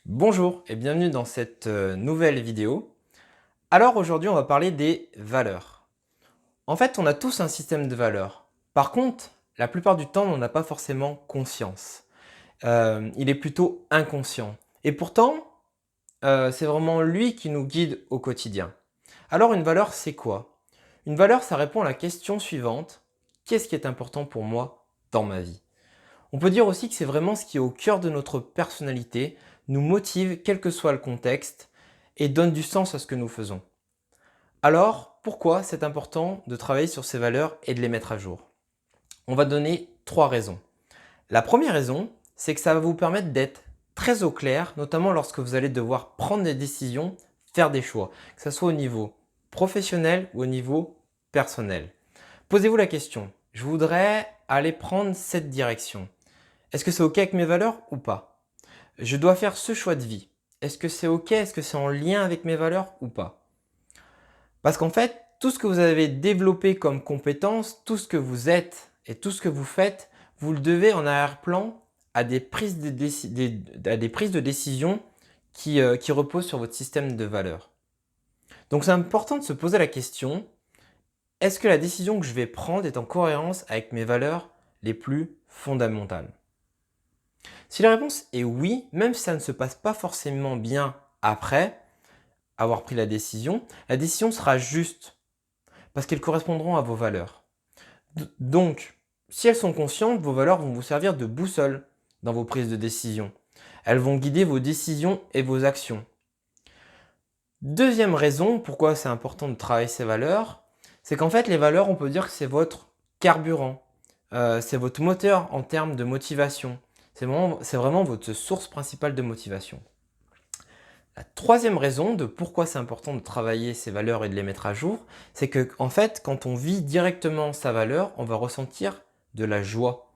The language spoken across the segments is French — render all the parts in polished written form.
Bonjour et bienvenue dans cette nouvelle vidéo. Alors aujourd'hui on va parler des valeurs. En fait on a tous un système de valeurs. Par contre la plupart du temps on n'en a pas forcément conscience. Il est plutôt inconscient. Et pourtant c'est vraiment lui qui nous guide au quotidien. Alors une valeur c'est quoi? Une valeur ça répond à la question suivante. Qu'est-ce qui est important pour moi dans ma vie? On peut dire aussi que c'est vraiment ce qui est au cœur de notre personnalité, nous motive quel que soit le contexte et donne du sens à ce que nous faisons. Alors, pourquoi c'est important de travailler sur ces valeurs et de les mettre à jour? On va donner 3 raisons. La première raison, c'est que ça va vous permettre d'être très au clair, notamment lorsque vous allez devoir prendre des décisions, faire des choix, que ce soit au niveau professionnel ou au niveau personnel. Posez-vous la question, je voudrais aller prendre cette direction. Est-ce que c'est OK avec mes valeurs ou pas? Je dois faire ce choix de vie. Est-ce que c'est OK? Est-ce que c'est en lien avec mes valeurs ou pas? Parce qu'en fait, tout ce que vous avez développé comme compétence, tout ce que vous êtes et tout ce que vous faites, vous le devez en arrière-plan à des prises de décision qui reposent sur votre système de valeurs. Donc c'est important de se poser la question, est-ce que la décision que je vais prendre est en cohérence avec mes valeurs les plus fondamentales? Si la réponse est oui, même si ça ne se passe pas forcément bien après avoir pris la décision sera juste parce qu'elles correspondront à vos valeurs. Donc, si elles sont conscientes, vos valeurs vont vous servir de boussole dans vos prises de décision. Elles vont guider vos décisions et vos actions. Deuxième raison pourquoi c'est important de travailler ces valeurs, c'est qu'en fait les valeurs, on peut dire que c'est votre carburant, c'est votre moteur en termes de motivation. C'est vraiment votre source principale de motivation. La troisième raison de pourquoi c'est important de travailler ces valeurs et de les mettre à jour, c'est que en fait, quand on vit directement sa valeur, on va ressentir de la joie.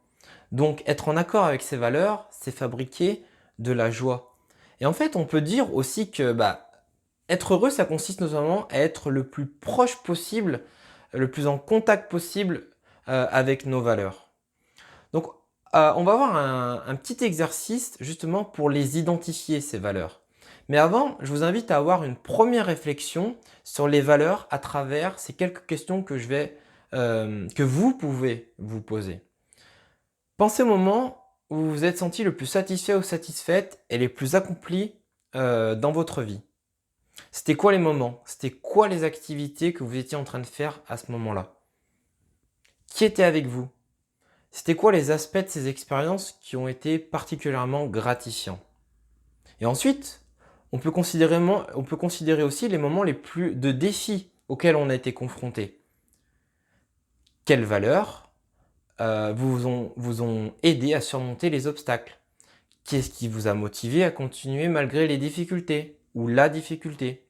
Donc être en accord avec ces valeurs, c'est fabriquer de la joie. Et en fait, on peut dire aussi que être heureux, ça consiste notamment à être le plus proche possible, le plus en contact possible avec nos valeurs. Donc, on va avoir un petit exercice justement pour les identifier, ces valeurs. Mais avant, je vous invite à avoir une première réflexion sur les valeurs à travers ces quelques questions que vous pouvez vous poser. Pensez au moment où vous vous êtes senti le plus satisfait ou satisfaite et les plus accomplis dans votre vie. C'était quoi les moments? C'était quoi les activités que vous étiez en train de faire à ce moment-là? Qui était avec vous? C'était quoi les aspects de ces expériences qui ont été particulièrement gratifiants? Et ensuite, on peut considérer aussi les moments les plus de défis auxquels on a été confronté. Quelles valeurs vous ont aidé à surmonter les obstacles? Qu'est-ce qui vous a motivé à continuer malgré les difficultés ou la difficulté?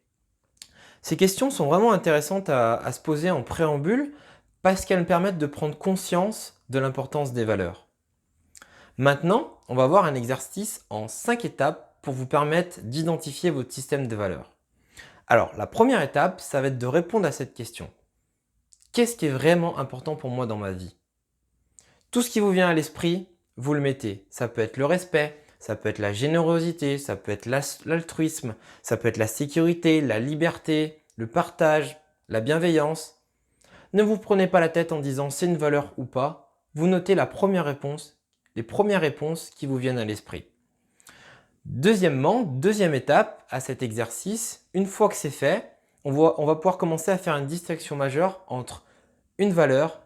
Ces questions sont vraiment intéressantes à se poser en préambule parce qu'elles permettent de prendre conscience de l'importance des valeurs. Maintenant, on va voir un exercice en 5 étapes pour vous permettre d'identifier votre système de valeurs. Alors, la première étape, ça va être de répondre à cette question. Qu'est-ce qui est vraiment important pour moi dans ma vie? Tout ce qui vous vient à l'esprit, vous le mettez. Ça peut être le respect, ça peut être la générosité, ça peut être l'altruisme, ça peut être la sécurité, la liberté, le partage, la bienveillance. Ne vous prenez pas la tête en disant c'est une valeur ou pas. Vous notez la première réponse, les premières réponses qui vous viennent à l'esprit. Deuxièmement, deuxième étape à cet exercice, une fois que c'est fait, on va pouvoir commencer à faire une distinction majeure entre une valeur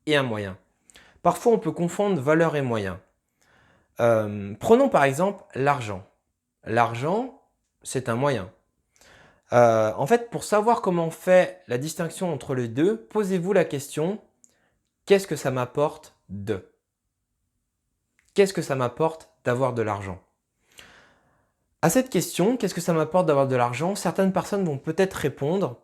et un moyen. Parfois, on peut confondre valeur et moyen. Prenons par exemple l'argent. L'argent, c'est un moyen. En fait, pour savoir comment on fait la distinction entre les deux, posez-vous la question, qu'est-ce que ça m'apporte de? Qu'est-ce que ça m'apporte d'avoir de l'argent? À cette question, qu'est-ce que ça m'apporte d'avoir de l'argent? Certaines personnes vont peut-être répondre,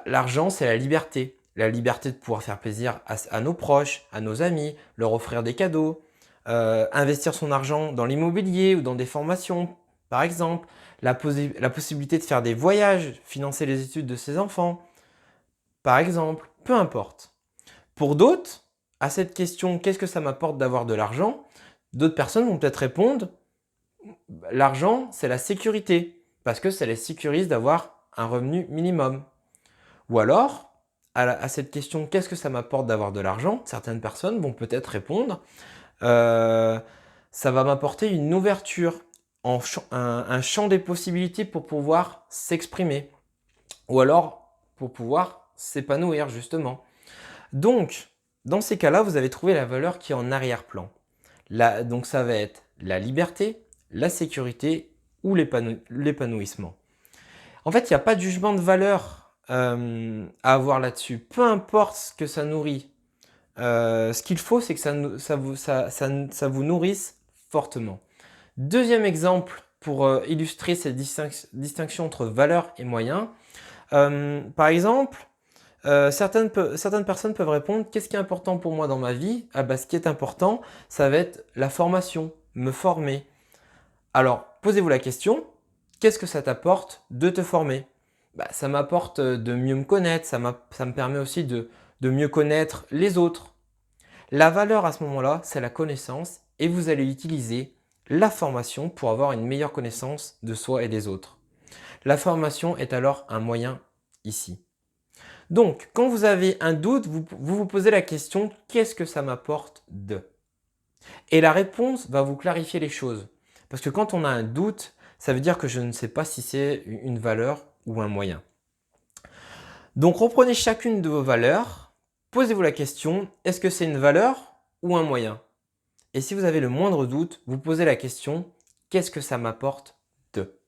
l'argent c'est la liberté. La liberté de pouvoir faire plaisir à nos proches, à nos amis, leur offrir des cadeaux, investir son argent dans l'immobilier ou dans des formations, par exemple, la possibilité de faire des voyages, financer les études de ses enfants, par exemple, peu importe. Pour d'autres, à cette question, qu'est-ce que ça m'apporte d'avoir de l'argent? D'autres personnes vont peut-être répondre, L'argent, c'est la sécurité, parce que ça les sécurise d'avoir un revenu minimum. Ou alors, à cette question, qu'est-ce que ça m'apporte d'avoir de l'argent? Certaines personnes vont peut-être répondre, euh, ça va m'apporter une ouverture, un champ des possibilités pour pouvoir s'exprimer. Ou alors, pour pouvoir s'épanouir, justement. Donc, dans ces cas-là, vous avez trouvé la valeur qui est en arrière-plan. Donc, ça va être la liberté, la sécurité ou l'épanouissement. En fait, il n'y a pas de jugement de valeur à avoir là-dessus. Peu importe ce que ça nourrit. Ce qu'il faut, c'est que ça vous nourrisse fortement. Deuxième exemple pour illustrer cette distinction entre valeur et moyen. Par exemple, certaines personnes peuvent répondre, qu'est-ce qui est important pour moi dans ma vie? Ah bah, ce qui est important, ça va être la formation, me former. Alors, posez-vous la question, qu'est-ce que ça t'apporte de te former? Bah, ça m'apporte de mieux me connaître, ça me permet aussi de mieux connaître les autres. La valeur à ce moment-là, c'est la connaissance et vous allez utiliser la formation pour avoir une meilleure connaissance de soi et des autres. La formation est alors un moyen ici. Donc, quand vous avez un doute, vous posez la question, qu'est-ce que ça m'apporte de? Et la réponse va vous clarifier les choses. Parce que quand on a un doute, ça veut dire que je ne sais pas si c'est une valeur ou un moyen. Donc, reprenez chacune de vos valeurs, posez-vous la question, est-ce que c'est une valeur ou un moyen? Et si vous avez le moindre doute, vous posez la question, qu'est-ce que ça m'apporte de?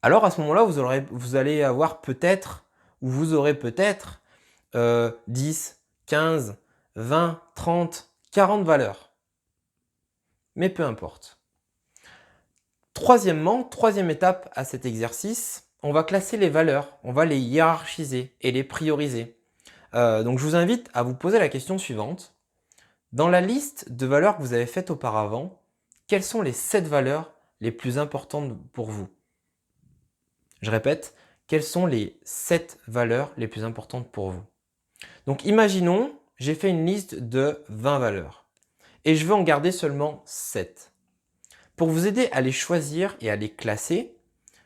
Alors à ce moment-là, vous allez avoir peut-être, ou vous aurez peut-être 10, 15, 20, 30, 40 valeurs. Mais peu importe. Troisième étape à cet exercice, on va classer les valeurs, on va les hiérarchiser et les prioriser. Donc je vous invite à vous poser la question suivante. Dans la liste de valeurs que vous avez faites auparavant, quelles sont les 7 valeurs les plus importantes pour vous? Je répète, quelles sont les 7 valeurs les plus importantes pour vous? Donc imaginons, j'ai fait une liste de 20 valeurs et je veux en garder seulement 7. Pour vous aider à les choisir et à les classer,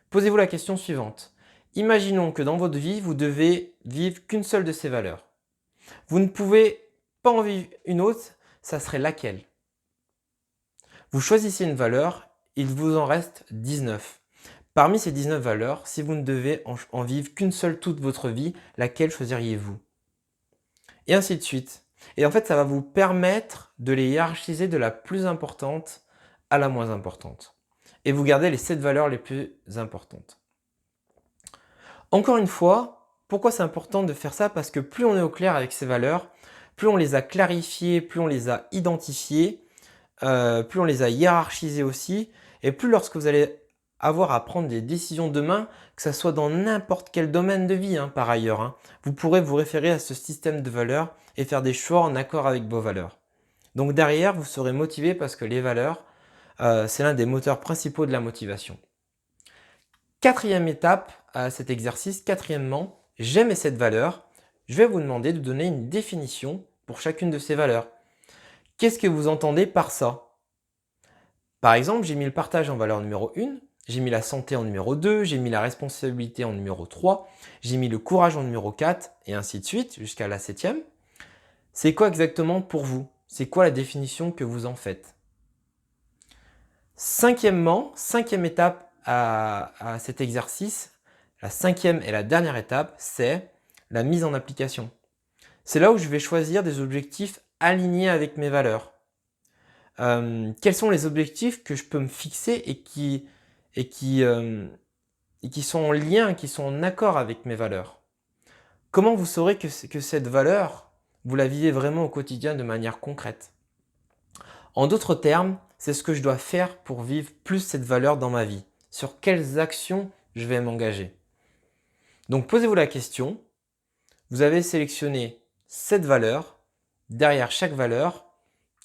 posez-vous la question suivante. Imaginons que dans votre vie, vous devez vivre qu'une seule de ces valeurs. Vous ne pouvez pas en vivre une autre, ça serait laquelle? Vous choisissez une valeur, il vous en reste 19. Parmi ces 19 valeurs, si vous ne devez en vivre qu'une seule toute votre vie, laquelle choisiriez-vous? Et ainsi de suite. Et en fait, ça va vous permettre de les hiérarchiser de la plus importante à la moins importante. Et vous gardez les 7 valeurs les plus importantes. Encore une fois, pourquoi c'est important de faire ça? Parce que plus on est au clair avec ces valeurs, plus on les a clarifiées, plus on les a identifiées, plus on les a hiérarchisées aussi, et plus lorsque vous allez avoir à prendre des décisions demain, que ce soit dans n'importe quel domaine de vie par ailleurs, vous pourrez vous référer à ce système de valeurs et faire des choix en accord avec vos valeurs. Donc derrière, vous serez motivé parce que les valeurs, c'est l'un des moteurs principaux de la motivation. Quatrième étape à cet exercice, quatrièmement, j'aime cette valeur. Je vais vous demander de donner une définition pour chacune de ces valeurs. Qu'est-ce que vous entendez par ça? Par exemple, j'ai mis le partage en valeur numéro 1, j'ai mis la santé en numéro 2, j'ai mis la responsabilité en numéro 3, j'ai mis le courage en numéro 4, et ainsi de suite, jusqu'à la 7e. C'est quoi exactement pour vous? C'est quoi la définition que vous en faites? Cinquième étape à cet exercice, la 5e et la dernière étape, c'est la mise en application. C'est là où je vais choisir des objectifs alignés avec mes valeurs. Quels sont les objectifs que je peux me fixer et qui sont en lien, qui sont en accord avec mes valeurs? Comment vous saurez que cette valeur, vous la vivez vraiment au quotidien de manière concrète? En d'autres termes, c'est ce que je dois faire pour vivre plus cette valeur dans ma vie. Sur quelles actions je vais m'engager? Donc posez-vous la question. Vous avez sélectionné 7 valeurs. Derrière chaque valeur,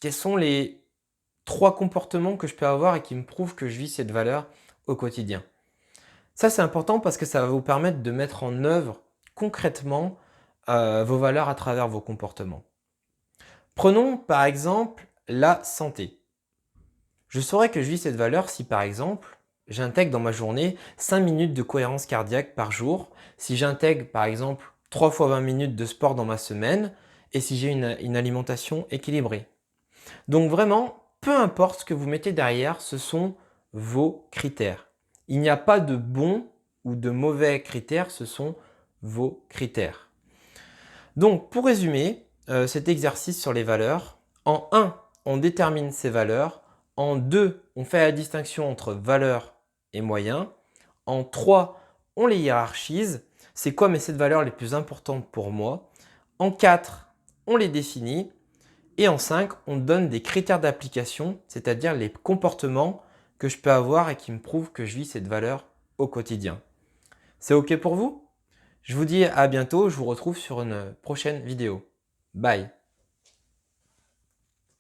quels sont les 3 comportements que je peux avoir et qui me prouvent que je vis cette valeur au quotidien? Ça, c'est important parce que ça va vous permettre de mettre en œuvre concrètement vos valeurs à travers vos comportements. Prenons par exemple la santé. Je saurai que je vis cette valeur si par exemple, j'intègre dans ma journée 5 minutes de cohérence cardiaque par jour, si j'intègre par exemple 3 fois 20 minutes de sport dans ma semaine et si j'ai une alimentation équilibrée. Donc vraiment, peu importe ce que vous mettez derrière, ce sont vos critères. Il n'y a pas de bons ou de mauvais critères, ce sont vos critères. Donc pour résumer cet exercice sur les valeurs, en 1, on détermine ces valeurs. En 2, on fait la distinction entre valeurs et moyens. En 3, on les hiérarchise. C'est quoi mes 7 valeurs les plus importantes pour moi? En 4, on les définit. Et en 5, on donne des critères d'application, c'est-à-dire les comportements que je peux avoir et qui me prouvent que je vis cette valeur au quotidien. C'est OK pour vous? Je vous dis à bientôt, je vous retrouve sur une prochaine vidéo. Bye!